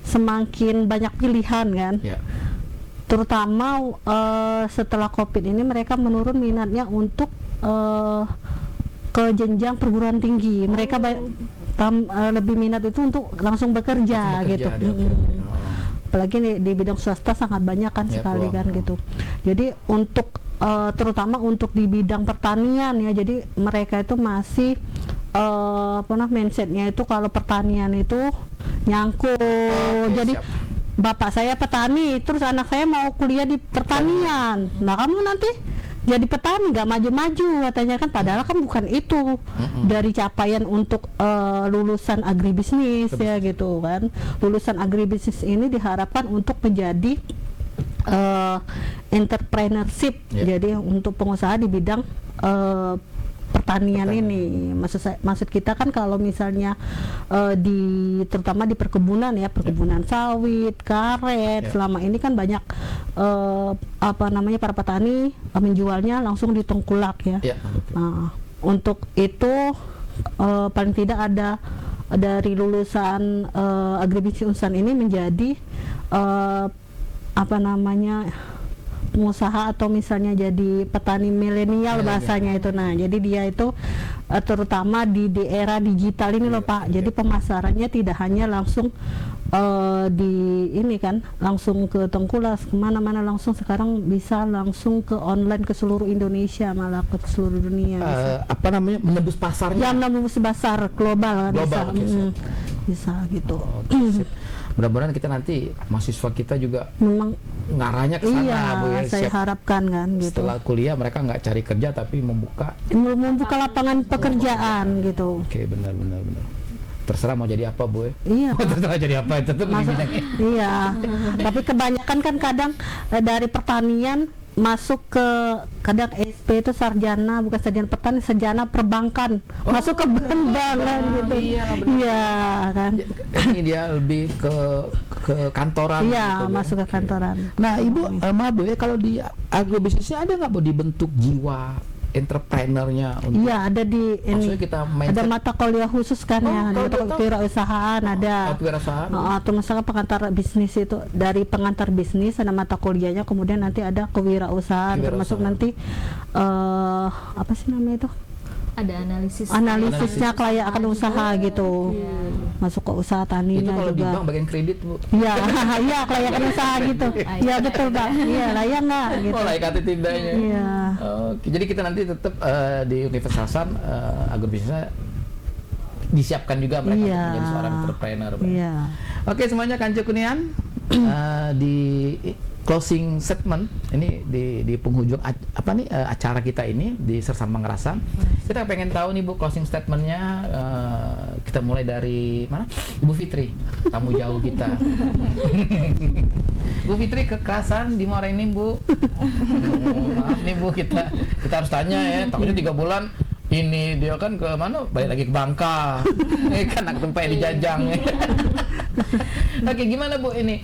semakin banyak pilihan kan. Terutama setelah COVID ini mereka menurun minatnya untuk ke jenjang perguruan tinggi. Mereka lebih minat itu untuk langsung bekerja gitu. Apalagi di bidang swasta sangat banyak kan sekali kan gitu. Jadi untuk terutama untuk di bidang pertanian ya, jadi mereka itu masih mindsetnya itu kalau pertanian itu nyangkut. Jadi bapak saya petani, terus anak saya mau kuliah di pertanian. Nah, kamu nanti jadi petani nggak maju-maju katanya kan, padahal kan bukan itu dari capaian untuk lulusan agribisnis ya gitu kan. Lulusan agribisnis ini diharapkan untuk menjadi entrepreneurship, jadi untuk pengusaha di bidang pertanian ini. Maksud kita kan kalau misalnya terutama di perkebunan ya, perkebunan sawit, karet, selama ini kan banyak para petani menjualnya langsung di tengkulak ya. Nah, untuk itu paling tidak ada dari lulusan agribisnis Unsan ini menjadi pengusaha atau misalnya jadi petani milenial bahasanya itu. Nah, jadi dia itu terutama di era digital ini loh Pak. Jadi pemasarannya tidak hanya langsung langsung ke Tengkulak, kemana-mana langsung, sekarang bisa langsung ke online ke seluruh Indonesia, malah ke seluruh dunia. Menembus pasarnya? Ya, menembus pasar global bisa gitu. Mudah-mudahan kita nanti mahasiswa kita juga memang ngarahnya ke sana, Bu ya. Saya harapkan kan gitu. Setelah kuliah mereka nggak cari kerja tapi membuka lapangan pekerjaan gitu. Oke, benar. Terserah mau jadi apa, Bu ya. Iya. Terserah jadi apa, itu tuh bidangnya. Iya. Tapi kebanyakan kan kadang dari pertanian masuk ke kadang SP itu sarjana, bukan sarjana petani, sarjana perbankan, masuk ke bank gitu. Iya kan. Ini dia lebih ke kantoran. Iya, gitu, masuk ke kantoran. Nah, Ibu, Bu ya, kalau di agrobisnisnya ada nggak Bu dibentuk jiwa entrepreneurnya? Iya, ada di ini. Ada mata kuliah khusus kan ya, untuk kewirausahaan ada. Atau misalkan pengantar bisnis itu, dari pengantar bisnis ada mata kuliahnya, kemudian nanti ada kewirausahaan. Termasuk nanti apa sih namanya itu? Ada analisisnya kelayakan usaha gitu. Masuk ke usaha taninya itu kalau juga. di bank bagian kredit, Bu. Iya, iya kelayakan usaha gitu. Iya betul Pak. Iya, layak nggak gitu. Oh, layak tindanya. Iya. Oke, jadi kita nanti tetap di Universitas Hasan agrobisnisnya disiapkan juga mereka untuk menjadi seorang entrepreneur. Iya. Oke, semuanya Kanca Kunian di closing statement ini di penghujung acara kita ini di Sersambang Rasa. Kita pengen tahu nih Bu, closing statementnya. Kita mulai dari mana? Ibu Fitri, tamu jauh kita. Bu Fitri, kekerasan di Muara ini Bu. Maaf nih Bu, kita harus tanya ya. Takutnya 3 bulan ini dia kan ke mana? Balik lagi ke Bangka. Kan anak tempat dijajang. Oke, gimana Bu ini?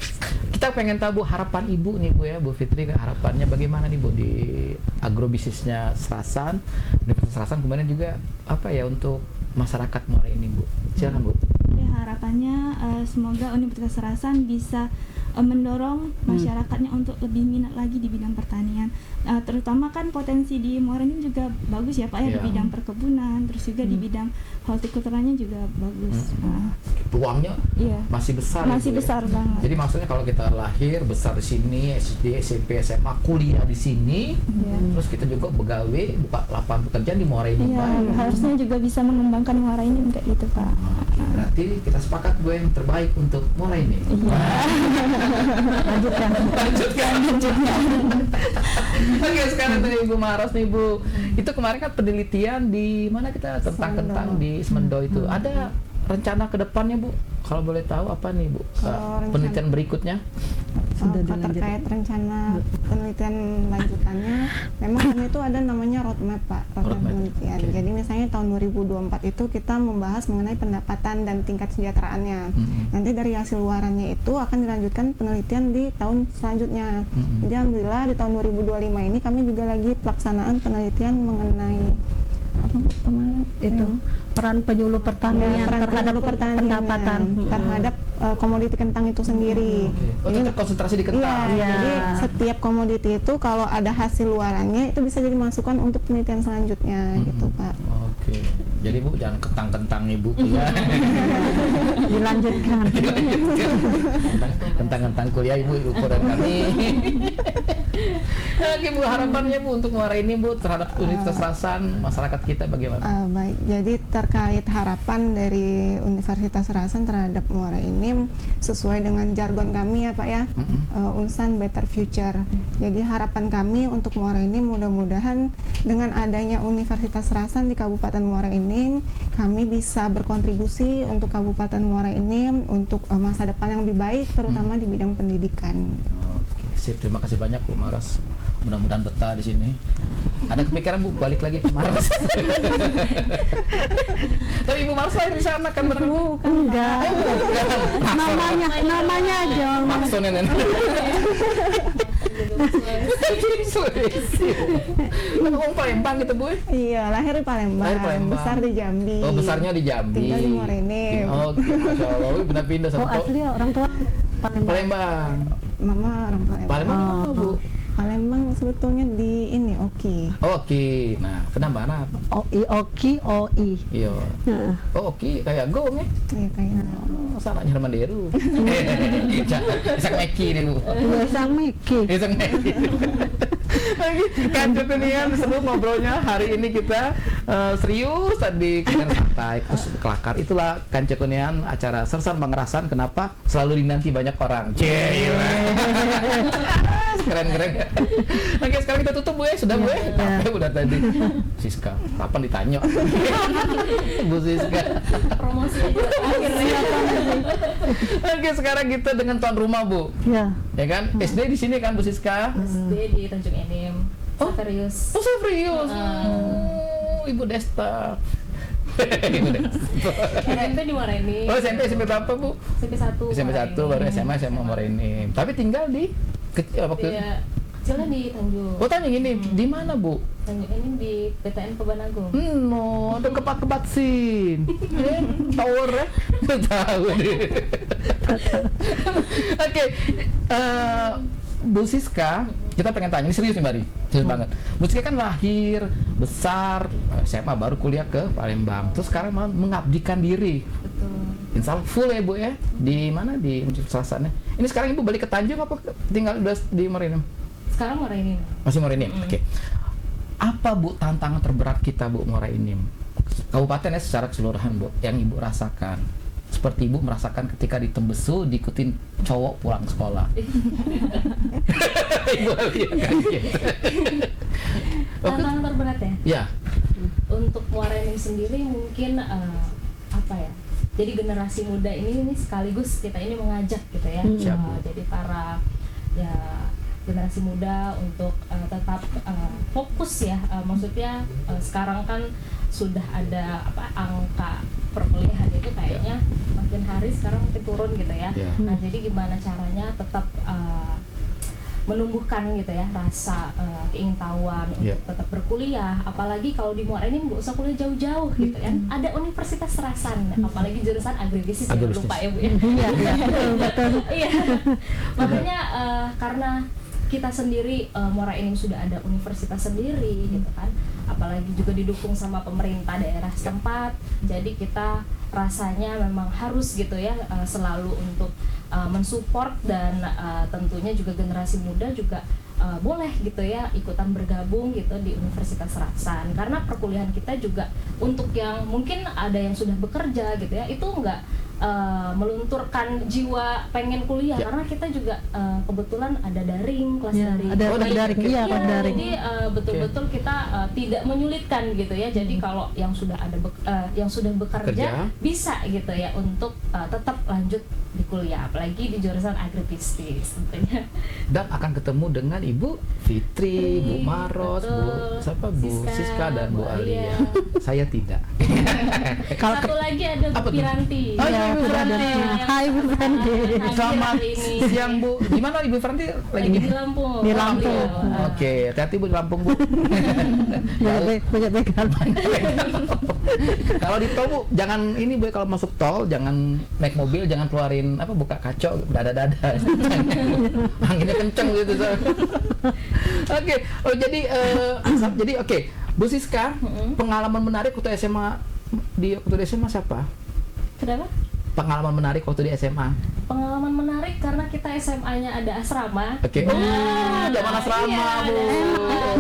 Kita pengen tahu Bu, harapan Ibu nih Bu ya, Bu Fitri, harapannya bagaimana nih Bu di agrobisnisnya Serasan, Universitas Serasan, kemudian juga apa ya untuk masyarakat Muara ini Bu. Silakan Bu. Ya, harapannya semoga Universitas Serasan bisa mendorong masyarakatnya untuk lebih minat lagi di bidang pertanian. Terutama kan potensi di Muara ini juga bagus ya Pak ya, di bidang perkebunan, terus juga di bidang hortikulturanya juga bagus. Peluangnya masih besar. Masih besar banget. Jadi maksudnya kalau kita lahir besar di sini, SD, SMP, SMA, kuliah di sini, terus kita juga begawe, buka lapangan pekerjaan di Muara ini Pak. Harusnya juga bisa mengembangkan Muara ini kayak gitu Pak. Berarti kita sepakat Bu yang terbaik untuk Muara ini. Lanjutkan. Oke, sekarang dari Ibu Maros nih Bu, itu kemarin kan penelitian di mana kita tentang kentang di Semendo itu. Ada rencana ke depannya Bu? Kalau boleh tahu apa nih Bu? Penelitian berikutnya? Terkait rencana penelitian lanjutannya, memang kami itu ada namanya roadmap Pak, roadmap penelitian. Jadi misalnya tahun 2024 itu kita membahas mengenai pendapatan dan tingkat sejahteraannya. Nanti dari hasil luarannya itu akan dilanjutkan penelitian di tahun selanjutnya. Jadi alhamdulillah di tahun 2025 ini kami juga lagi pelaksanaan penelitian mengenai peran penyuluh pertanian terhadap pendapatan terhadap komoditi kentang itu sendiri. Jadi konsentrasi di kentang. Jadi setiap komoditi itu kalau ada hasil luarannya itu bisa jadi masukan untuk penelitian selanjutnya gitu Pak. Oke. Jadi Bu jangan kentang-kentang nih Bu. Dilanjutkan. Kentang-kentang kuliah Ibu ukuran kami. Oke Bu, harapannya Bu untuk Muara ini Bu terhadap Universitas Serasan, masyarakat kita bagaimana? Baik, jadi terkait harapan dari Universitas Serasan terhadap Muara ini sesuai dengan jargon kami ya Pak ya, Unsan Better Future. Jadi harapan kami untuk Muara ini mudah-mudahan dengan adanya Universitas Serasan di Kabupaten Muara ini, kami bisa berkontribusi untuk Kabupaten Muara ini untuk masa depan yang lebih baik, terutama di bidang pendidikan. Oke, sip. Terima kasih banyak Bu Maros. Mudah-mudahan betah di sini. Ada kepikiran Bu balik lagi ke Maros? Tapi Ibu Maros lahir di sana kan benar Bu? Enggak. Namanya aja. Maksudnya nenek. Ngomong Palembang gitu Bu? Iya, lahir di Palembang, Lahir Palembang. besar di Jambi. Oh, besarnya di Jambi. Tinggal di Muara Enim. Oke, Masya Allah. Pindah-pindah Oh, satu. asli orang tua Palembang. Palembang. Mama orang Palembang. Palembang apa Bu? Palembang sebetulnya di ini Oki. Oke. Nah, kenapa mana? Oki. Iya. Heeh. Oh, oke, kayak gong ya. Iya kayaknya. Oh, salahnya Hermanderu. Isak Meki nih Bu. Biasa Miki. Isak Meki. Kan Cekunian seru ngobrolnya. Hari ini kita serius tadi kita santai terus kelakar. Itulah Kan Cekunian acara Sersan Bangerasan. Kenapa selalu dinanti banyak orang. Keren. Oke, sekarang kita tutup Bu ya. Sudah Bu ya? Capek udah tadi. Siska, kapan ditanya? Bu Siska. Promosi akhirnya. Oke, sekarang kita dengan tuan rumah Bu. Ya. Ya kan? SD di sini kan Bu Siska? SD di Tanjung Enim. Serius. Oh, serius. Ibu Desta. Ibu Desta. SMP di Muara Enim. Oh, SMP berapa Bu? SMP 1. SMP 1 baru SMA Muara Enim. Tapi tinggal di kecilnya di Tanjung. Oh, Tanjung ini di mana Bu? Tanjung Enim di PTN Pebanagung. No, ada kebat sin. Tower ya? Tahu deh. Oke, Bu Siska, kita pengen tanya, ini serius nih Mbak, serius banget. Bu Siska kan lahir, besar, SMA baru kuliah ke Palembang, terus sekarang mau mengabdikan diri. Betul. Insya Allah full ya Bu ya, di mana di Universitas Serasan. Ini sekarang Ibu balik ke Tanjung apa tinggal udah di Muara Enim? Sekarang Muara Enim. Masih Muara Enim. Oke. Apa Bu tantangan terberat kita Bu Muara Enim? Kabupaten ya secara keseluruhan Bu, yang Ibu rasakan. Seperti Ibu merasakan ketika di Tembesu diikutin cowok pulang sekolah. Ibu lihat kan gitu. Tantangan terberat ya? Ya. Untuk Muara Enim sendiri mungkin apa ya? Jadi generasi muda ini sekaligus kita ini mengajak gitu ya. Jadi para generasi muda untuk tetap fokus ya. Maksudnya sekarang kan sudah ada angka perkuliahan itu kayaknya makin hari sekarang makin turun gitu ya. Nah, jadi gimana caranya tetap menumbuhkan gitu ya rasa keingintahuan untuk tetap berkuliah, apalagi kalau di Muara Enim nggak usah kuliah jauh-jauh gitu ya, ada Universitas Serasan, apalagi jurusan agribisnis, jangan lupa ya Bu ya. Betul. Iya, makanya karena kita sendiri Muara Enim sudah ada universitas sendiri gitu kan, apalagi juga didukung sama pemerintah daerah setempat, jadi kita rasanya memang harus gitu ya selalu untuk mensupport dan tentunya juga generasi muda juga boleh gitu ya ikutan bergabung gitu di Universitas Serasan, karena perkuliahan kita juga untuk yang mungkin ada yang sudah bekerja gitu ya, itu enggak melunturkan jiwa pengen kuliah karena kita juga kebetulan ada daring, kelas daring. Ada daring, kelas daring. Jadi betul-betul kita tidak menyulitkan gitu ya. Jadi kalau yang sudah ada yang sudah bekerja bisa gitu ya untuk tetap lanjut di kuliah, apalagi di jurusan agribisnis tentunya. Dan akan ketemu dengan Ibu Fitri, Bu Maros, Bu Siska dan Bu Alia. Saya tidak. Satu lagi ada Bu Piranti. Oh iya, Bu Piranti. Hai Bu Piranti. Selamat siang Bu. Di mana Ibu Piranti lagi di Lampung. Di Lampung. Oke, hati-hati Bu di Lampung Bu. Banyak begal. Kalau di tol Bu, jangan ini Bu, kalau masuk tol jangan naik mobil, jangan keluarin buka kaca dada-dada. Anginnya kenceng gitu. Oke. Oh jadi oke. Bu Siska, pengalaman menarik waktu SMA siapa? Kenapa? Pengalaman menarik waktu di SMA. Pengalaman menarik karena kita SMA-nya ada asrama. Oke. Zaman asrama, Bu.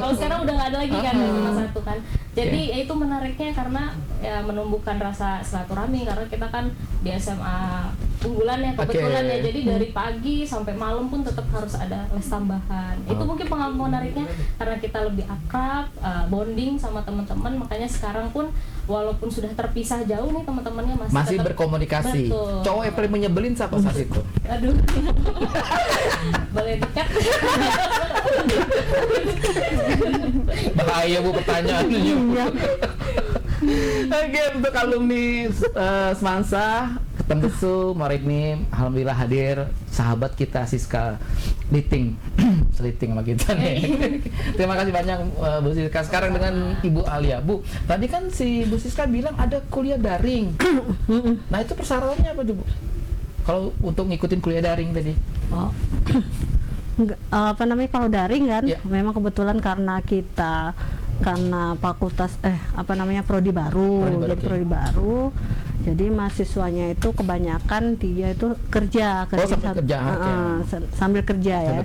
Kalau sekarang udah nggak ada lagi kan SMA 1 kan. Jadi itu menariknya karena ya menumbuhkan rasa silaturahmi karena kita kan di SMA unggulan ya kebetulan ya. Jadi dari pagi sampai malam pun tetap harus ada les tambahan. Itu mungkin pengalaman menariknya karena kita lebih akrab, bonding sama teman-teman. Makanya sekarang pun walaupun sudah terpisah jauh nih teman-temannya masih tetap berkomunikasi. Betul. Cowok yang paling menyebelin siapa saat itu? Aduh. Boleh dekat. Bahaya Bu pertanyaannya. Oke, untuk alumni Semansa Tembesu, Marinir, alhamdulillah hadir sahabat kita Siska Liting, seliting sama kita nih. Terima kasih banyak Bu Siska. Sekarang dengan Ibu Alia. Bu, tadi kan si Bu Siska bilang ada kuliah daring. Nah itu persyaratannya apa tuh Bu? Kalau untuk ngikutin kuliah daring tadi? Oh. Apa namanya kalau daring kan? Memang kebetulan karena kita fakultas prodi baru, jadi mahasiswanya itu kebanyakan dia itu kerja sambil kerja ya.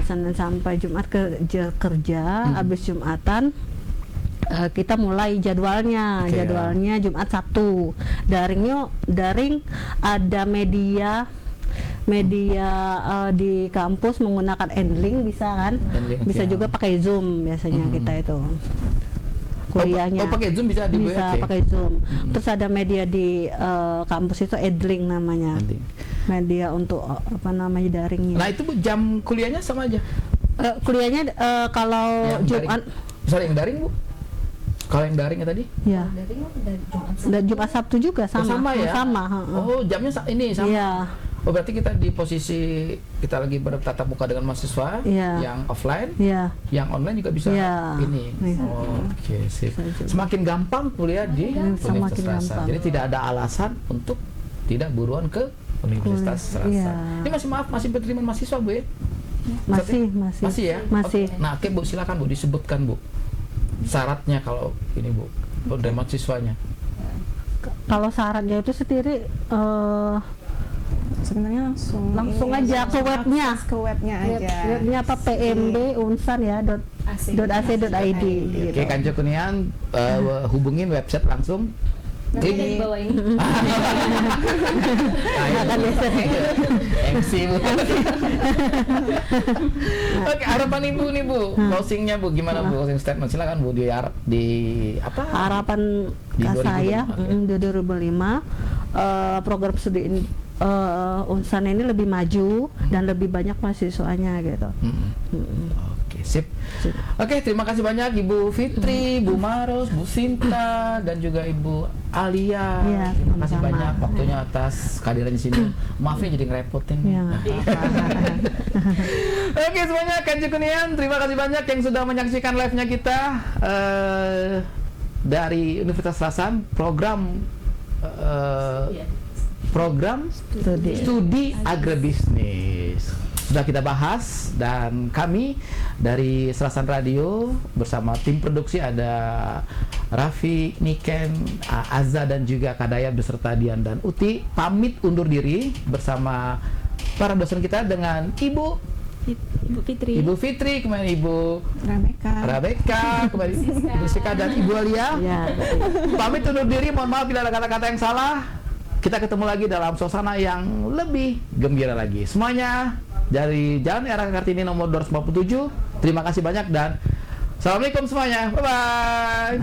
Senin sampai Jumat kerja, habis Jumatan kita mulai jadwalnya Jumat Sabtu. Daring ada media di kampus menggunakan Endling bisa kan? Bisa juga pakai Zoom biasanya kita itu kuliahnya. Pakai Zoom bisa pakai Zoom. Terus ada media di kampus itu Endling namanya. Media untuk daringnya. Nah itu Bu, jam kuliahnya sama aja? Kuliahnya kalau Jumat. Yang daring Bu? Kalau yang daringnya tadi? Ya. Jumat Sabtu juga sama. Ya? Sama. Oh jamnya ini sama. Iya. Oh berarti kita di posisi kita lagi bertatap muka dengan mahasiswa yang offline, yang online juga bisa ini. Oke, sip. Semakin gampang kuliah di Universitas Serasa. Jadi tidak ada alasan untuk tidak buruan ke Universitas Serasa. Ini masih berterima mahasiswa Bu ya? Masih ya? Masih. Nah, oke Bu, silakan Bu disebutkan Bu syaratnya kalau ini Bu dari mahasiswanya. Kalau syaratnya itu sendiri sebenarnya langsung aja ke webnya aja. Webnya apa PMB Unsan ya .ac.id. Oke, Kanco Kunian hubungin website langsung. Nanti di bawah ini. MC Bu. Oke, harapan Ibu nih Bu, closingnya Bu, gimana Bu, closing statement silakan Bu di apa? Harapan saya 2005 program studi Unsan ini lebih maju dan lebih banyak mahasiswanya gitu. Oke, sip. Oke, terima kasih banyak Ibu Fitri, Bu Maros, Bu Sinta, dan juga Ibu Alia. Terima kasih banyak waktunya atas kehadiran di sini. Maaf ya jadi ngerepotin. Oke, semuanya Kanco Kunian, terima kasih banyak yang sudah menyaksikan live-nya kita dari Universitas Serasan, program studi agribisnis sudah kita bahas, dan kami dari Serasan Radio bersama tim produksi ada Raffi, Niken, Azza dan juga Kadaya beserta Dian dan Uti pamit undur diri bersama para dosen kita dengan Ibu Fitri, kemudian Ibu Rabeka, kemudian Ibu Siska dan Ibu Alia. Pamit undur diri, mohon maaf bila ada kata-kata yang salah. Kita ketemu lagi dalam suasana yang lebih gembira lagi. Semuanya dari Jalan Era Kartini nomor 247. Terima kasih banyak dan Assalamualaikum semuanya. Bye-bye.